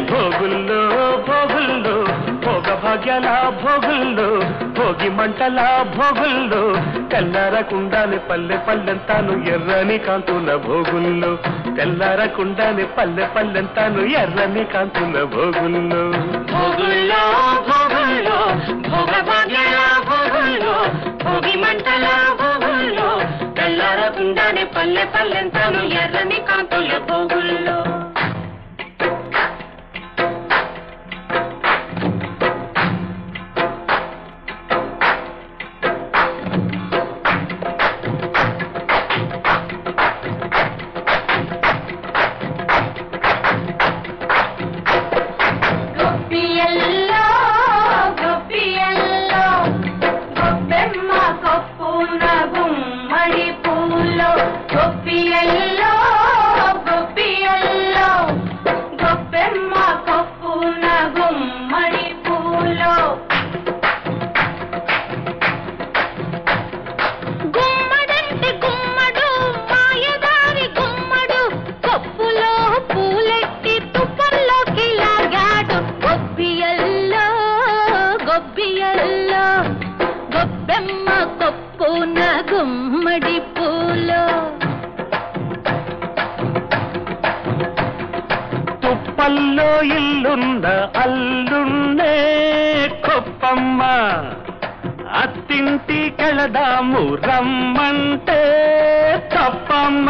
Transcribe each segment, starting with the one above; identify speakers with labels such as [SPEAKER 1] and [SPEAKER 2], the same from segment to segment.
[SPEAKER 1] భోగుల్లో భోగుల్లో భోగ భాగ్యాల భోగుల్లో భోగి మంటల భోగుల్లో తెల్లారకుండానే పల్లె పల్లెంతాను ఎర్రని కాంతుల భోగుల్లో తెల్లారకుండానే పల్లె పల్లెంతాను ఎర్రని కాంతుల భోగుల్లో
[SPEAKER 2] భోగుల్లో భోగుల్లో భోగ భాగ్యాల భోగుల్లో భోగి మంటల భోగుల్లో తెల్లారకుండానే పల్లె పల్లెంతాను ఎర్రని కాంతుల భోగుల్లో
[SPEAKER 1] తుప్పల్లో ఇల్లున్న అల్లున్నే కొప్పమ్మ అత్తింటికెళదాము రమ్మంటే తప్పమ్మ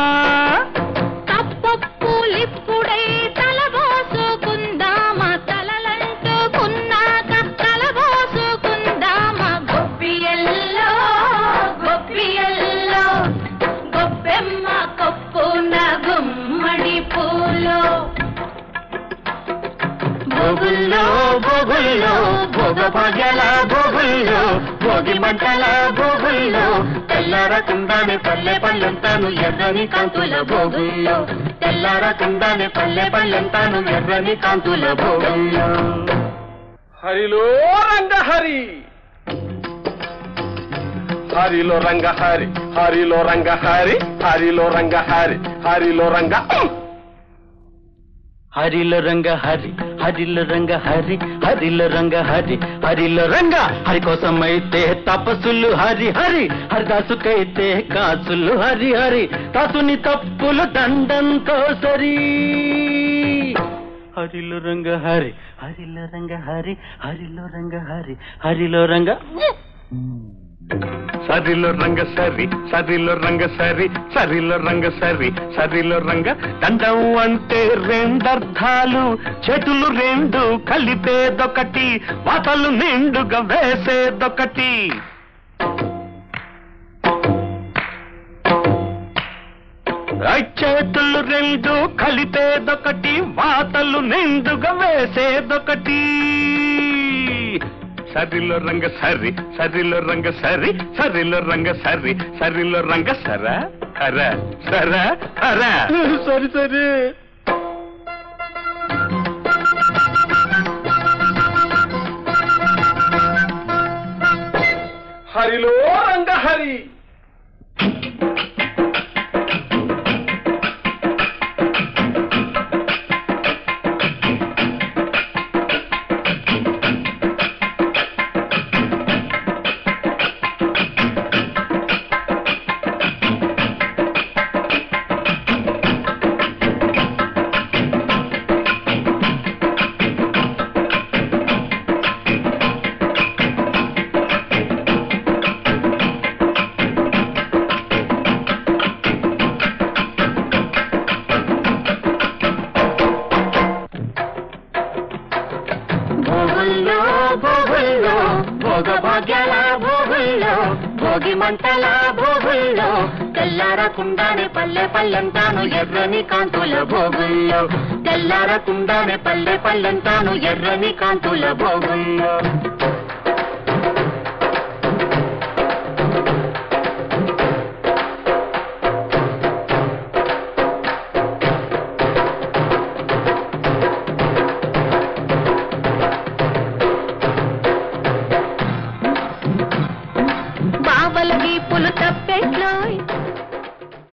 [SPEAKER 2] తప్పప్పులిప్పుడే తలబోసుకుందామా తలలంటుకున్నాక తలబోసుకుందామా గొప్పియల్లో గొప్పియల్లో గొప్పెమ్మ కొప్పున గుమ్మడి పూలో
[SPEAKER 1] భోగుల్లో భోగుల్లో భోగ భాగ్యాల భోగుల్లో భోగి మంటల భోగుల్లో తెల్లారకుండానే పల్లె పల్లెంతాను ఎర్రని కాంతుల భోగుల్లో తెల్లారకుండానే పల్లె పల్లెంతాను ఎర్రని కాంతుల భోగుల్లో
[SPEAKER 3] హరిలో రంగహరి హరిలో రంగహరి హరిలో రంగహరి హరిలో రంగహరి హరిలో రంగ
[SPEAKER 1] హరిలో రంగ హరి హరిలో రంగ హరి హరిలో రంగ హరి హరిలో రంగ హరి కోసమైతే తపస్సులు హరి హరి హరిదాసుకైతే కాసులు హరి హరి దాసుని తప్పులు దండంతో సరి హరిలో రంగ హరి హరిలో రంగ హరి హరిలో రంగ హరి హరిలో రంగ సరిలో రంగ సరి సరిలో రంగ సరి సరిలో రంగ సరి సరిలో రంగ దండం అంటే రెండర్థాలు చేతులు రెండు కలిపేదొకటి వాతలు నిండుగా వేసేదొకటి చేతులు రెండు కలిపేదొకటి వాతలు నిండుగా వేసేదొకటి సరిలో రంగ సరి సరిలో రంగ సరి సరిలో రంగ సరి సరిలో రంగ సర హర సర హర సరి సరి
[SPEAKER 3] హరిలో రంగహరి
[SPEAKER 2] భోగి మంటల భోగుల్లో తెల్లారకుండానే పల్లె పల్లెంతాను ఎర్రని కాంతుల భోగుల్లో తెల్లారకుండానే పల్లె పల్లెంతాను ఎర్రని కాంతుల భోగుల్లో తిప్పల వీపులు తప్పెట్లోయ్